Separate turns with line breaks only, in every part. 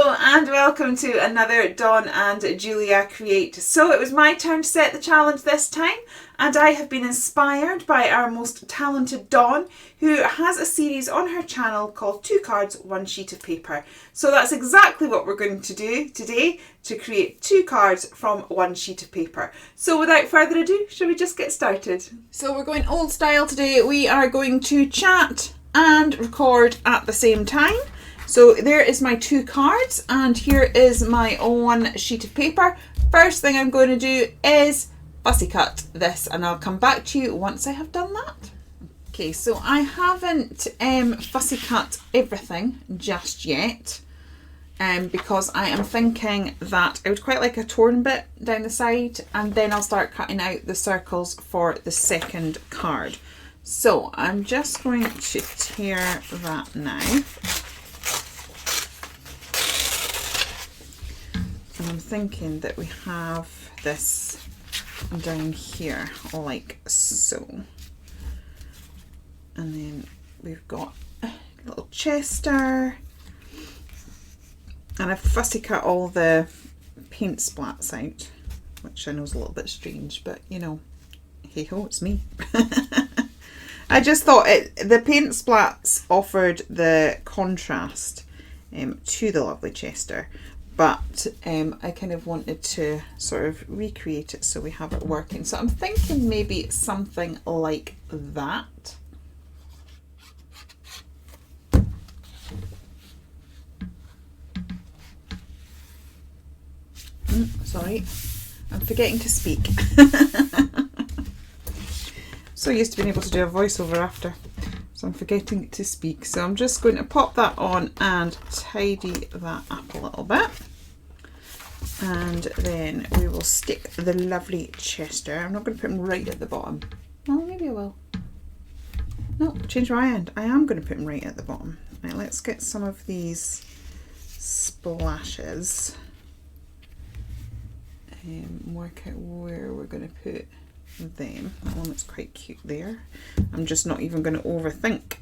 Hello and welcome to another Dawn and Julia Create. So it was my turn to set the challenge this time, and I have been inspired by our most talented Dawn, who has a series on her channel called 2 Cards, 1 Sheet of Paper. So that's exactly what we're going to do today, to create 2 cards from 1 sheet of paper. So without further ado, shall we just get started? So we're going old style today. We are going to chat and record at the same time. So there is my 2 cards, and here is my 1 sheet of paper. First thing I'm going to do is fussy cut this, and I'll come back to you once I have done that. Okay, so I haven't fussy cut everything just yet, because I am thinking that I would quite like a torn bit down the side, and then I'll start cutting out the circles for the second card. So I'm just going to tear that now. And I'm thinking that we have this down here like so. And then we've got a little Chester. And I've fussy cut all the paint splats out, which I know is a little bit strange, but you know, hey ho, it's me. I just thought the paint splats offered the contrast to the lovely Chester. But I kind of wanted to sort of recreate it so we have it working. So I'm thinking maybe something like that. Sorry, I'm forgetting to speak. So used to being able to do a voiceover after. So I'm forgetting to speak. So I'm just going to pop that on and tidy that up a little bit. And then we will stick the lovely Chester. I'm not going to put him right at the bottom. Well, maybe I will. No, change my mind. I am going to put him right at the bottom. Right, let's get some of these splashes. Work out where we're going to put them. That one looks quite cute there. I'm just not even going to overthink.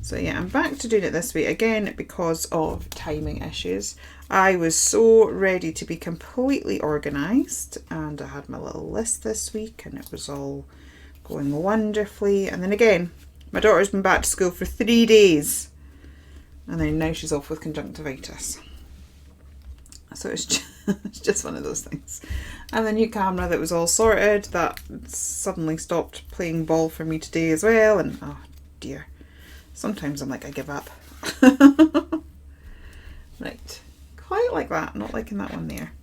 So yeah, I'm back to doing it this way again because of timing issues. I was so ready to be completely organised, and I had my little list this week and it was all going wonderfully. And then again, my daughter's been back to school for 3 days, and then now she's off with conjunctivitis. So it's just one of those things. And the new camera that was all sorted, that suddenly stopped playing ball for me today as well, and oh dear. Sometimes I'm like, I give up. Right, quite like that. Not liking that one there,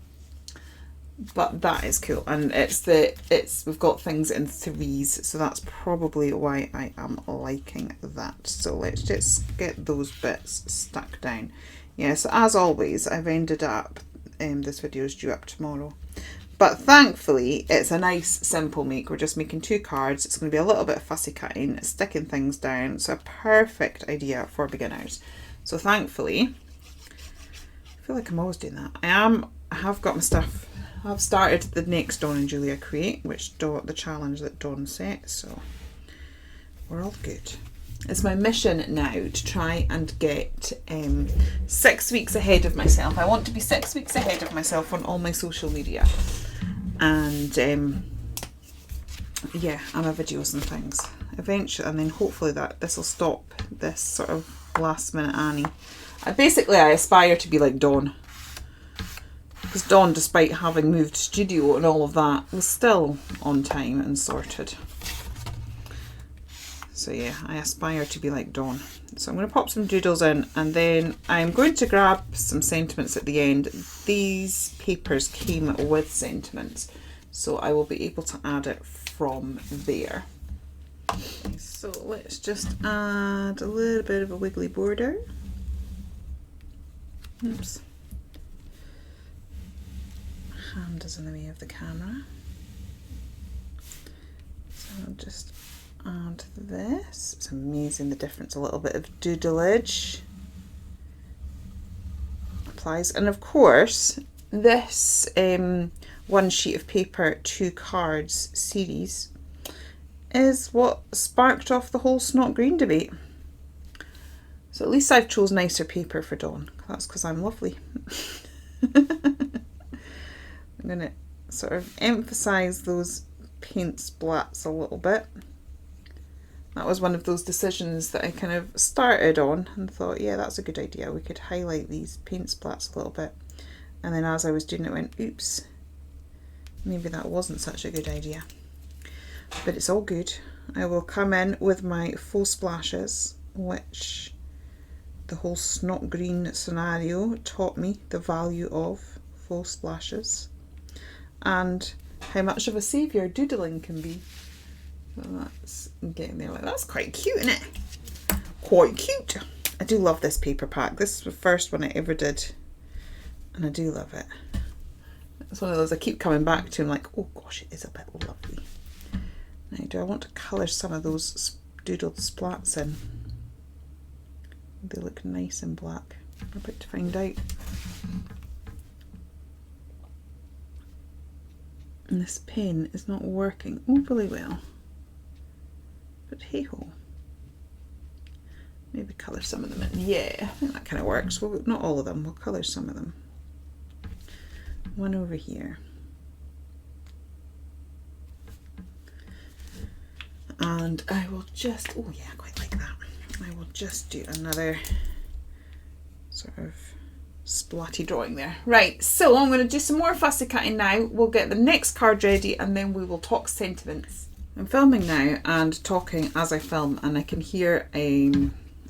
but that is cool. And we've got things in 3s, so that's probably why I am liking that. So let's just get those bits stuck down. Yeah, so as always, I've ended up, this video is due up tomorrow. But thankfully, it's a nice, simple make. We're just making 2 cards. It's going to be a little bit of fussy cutting, sticking things down. So a perfect idea for beginners. So thankfully, I feel like I'm always doing that. I have got my stuff. I've started the next Dawn and Julia Create, the challenge that Dawn set. So we're all good. It's my mission now to try and get 6 weeks ahead of myself. I want to be 6 weeks ahead of myself on all my social media. And yeah, and my videos and things eventually, and then hopefully this will stop this sort of last minute Annie. I aspire to be like Dawn, because Dawn, despite having moved studio and all of that, was still on time and sorted. So yeah, I aspire to be like Dawn. So I'm going to pop some doodles in, and then I'm going to grab some sentiments at the end. These papers came with sentiments, so I will be able to add it from there. So let's just add a little bit of a wiggly border. Oops. Hand is in the way of the camera. So I'll just add this. It's amazing the difference. A little bit of doodleage applies, and of course this 1 sheet of paper 2 cards series is what sparked off the whole snot green debate. So at least I've chose nicer paper for Dawn. That's because I'm lovely. I'm going to sort of emphasise those paint splats a little bit. That was one of those decisions that I kind of started on and thought, yeah, that's a good idea. We could highlight these paint splats a little bit. And then as I was doing it, I went, oops, maybe that wasn't such a good idea. But it's all good. I will come in with my faux splashes, which the whole snot green scenario taught me the value of faux splashes and how much of a saviour doodling can be. So that's getting there. That's quite cute, isn't it? Quite cute. I do love this paper pack. This is the first one I ever did, and I do love it. It's one of those I keep coming back to and like, oh gosh, it is a bit lovely. Now, do I want to colour some of those doodled splats in? They look nice in black. We're about to find out. And this pen is not working overly well. But hey ho. Maybe colour some of them in. Yeah, I think that kind of works. Well, not all of them, we'll colour some of them. One over here. And I will just, oh yeah, I quite like that. I will just do another sort of splatty drawing there. Right, so I'm going to do some more fussy cutting now. We'll get the next card ready and then we will talk sentiments. I'm filming now and talking as I film, and I can hear a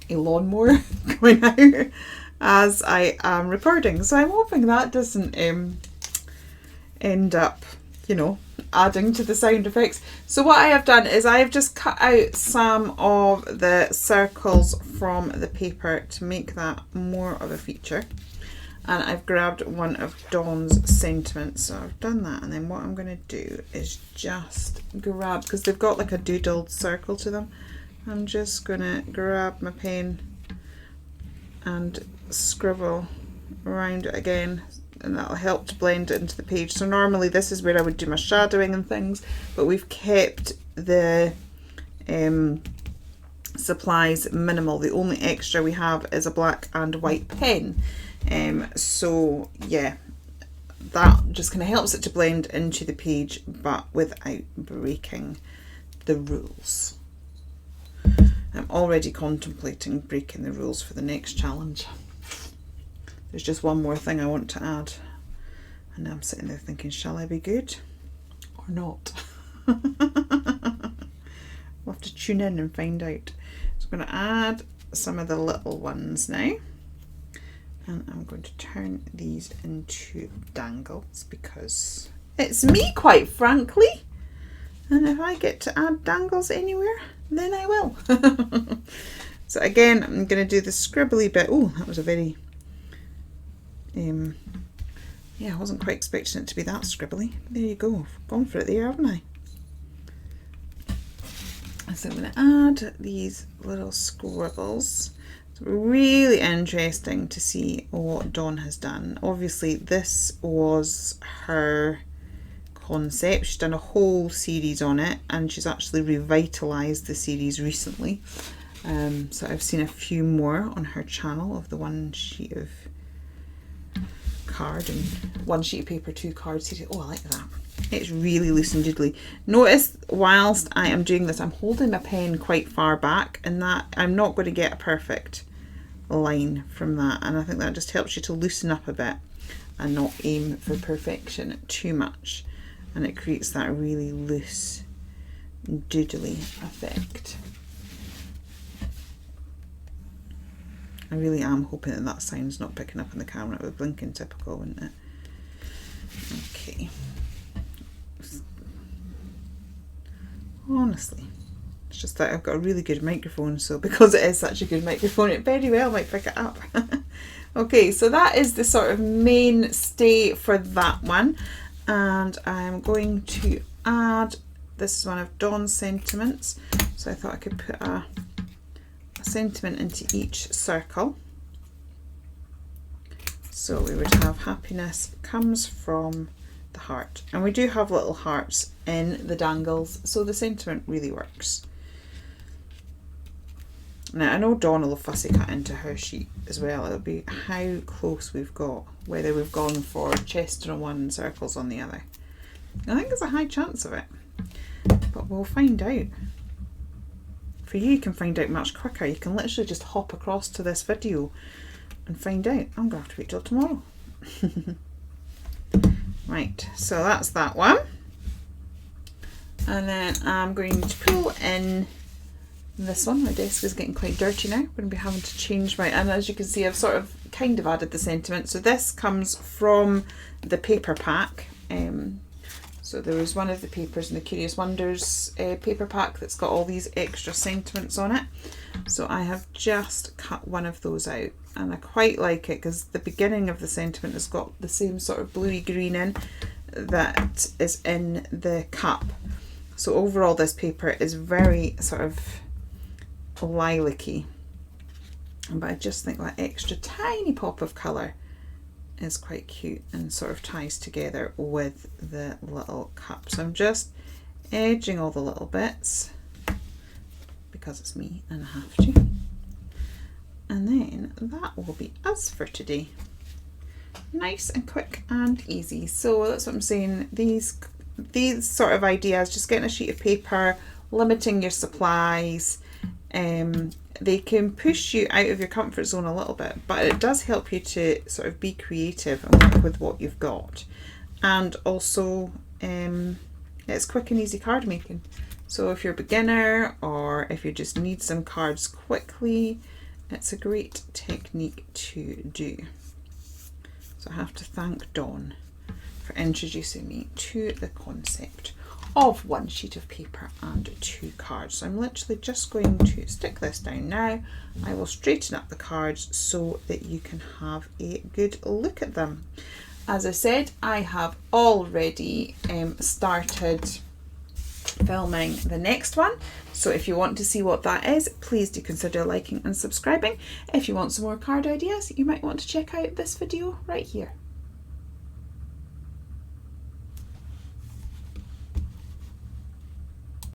lawnmower going out as I am recording. So I'm hoping that doesn't end up, you know, adding to the sound effects. So what I have done is I have just cut out some of the circles from the paper to make that more of a feature. And I've grabbed one of Dawn's sentiments. So I've done that, and then what I'm going to do is just grab, because they've got like a doodled circle to them, I'm just going to grab my pen and scribble around it again, and that'll help to blend it into the page. So normally this is where I would do my shadowing and things, but we've kept the supplies minimal. The only extra we have is a black and white pen. So yeah, that just kind of helps it to blend into the page, but without breaking the rules. I'm already contemplating breaking the rules for the next challenge. There's just one more thing I want to add, and I'm sitting there thinking, shall I be good or not? We'll have to tune in and find out. So I'm going to add some of the little ones now. And I'm going to turn these into dangles because it's me, quite frankly. And if I get to add dangles anywhere, then I will. So again, I'm going to do the scribbly bit. Oh, that was a very... yeah, I wasn't quite expecting it to be that scribbly. There you go. I've gone for it there, haven't I? So I'm going to add these little scribbles. It's really interesting to see what Dawn has done. Obviously, this was her concept. She's done a whole series on it, and she's actually revitalised the series recently. So I've seen a few more on her channel of the one sheet of card and one sheet of paper, 2 card series. Oh, I like that. It's really loose and doodly. Notice whilst I am doing this, I'm holding my pen quite far back, and that I'm not going to get a perfect line from that, and I think that just helps you to loosen up a bit and not aim for perfection too much, and it creates that really loose doodly effect. I really am hoping that that sound's not picking up on the camera. It would blink in typical, wouldn't it? Okay. Honestly, it's just that I've got a really good microphone, so because it is such a good microphone, it very well might pick it up. Okay, so that is the sort of mainstay for that one, and I'm going to add, this is one of Dawn's sentiments, so I thought I could put a sentiment into each circle. So we would have happiness comes from the heart, and we do have little hearts in the dangles, so the sentiment really works. Now, I know Dawn will fussy cut into her sheet as well. It'll be how close we've got, whether we've gone for chest on one and circles on the other. I think there's a high chance of it, but we'll find out. For you can find out much quicker. You can literally just hop across to this video and find out. I'm going to have to wait till tomorrow. Right, so that's that one. And then I'm going to pull in this one. My desk is getting quite dirty now. I'm going to be having to change my, and as you can see, I've sort of kind of added the sentiment. So this comes from the paper pack. So there was one of the papers in the Curious Wonders paper pack that's got all these extra sentiments on it. So I have just cut one of those out, and I quite like it because the beginning of the sentiment has got the same sort of bluey green in that is in the cup. So overall this paper is very sort of lilac-y, but I just think that extra tiny pop of colour is quite cute and sort of ties together with the little cup. So I'm just edging all the little bits because it's me and I have to. And then that will be us for today. Nice and quick and easy. So that's what I'm saying. These sort of ideas, just getting a sheet of paper, limiting your supplies, they can push you out of your comfort zone a little bit, but it does help you to sort of be creative and work with what you've got. And also it's quick and easy card making. So if you're a beginner or if you just need some cards quickly, it's a great technique to do. So I have to thank Dawn for introducing me to the concept of one sheet of paper and 2 cards. So I'm literally just going to stick this down now. I will straighten up the cards so that you can have a good look at them. As I said, I have already started filming the next one. So if you want to see what that is, please do consider liking and subscribing. If you want some more card ideas, you might want to check out this video right here.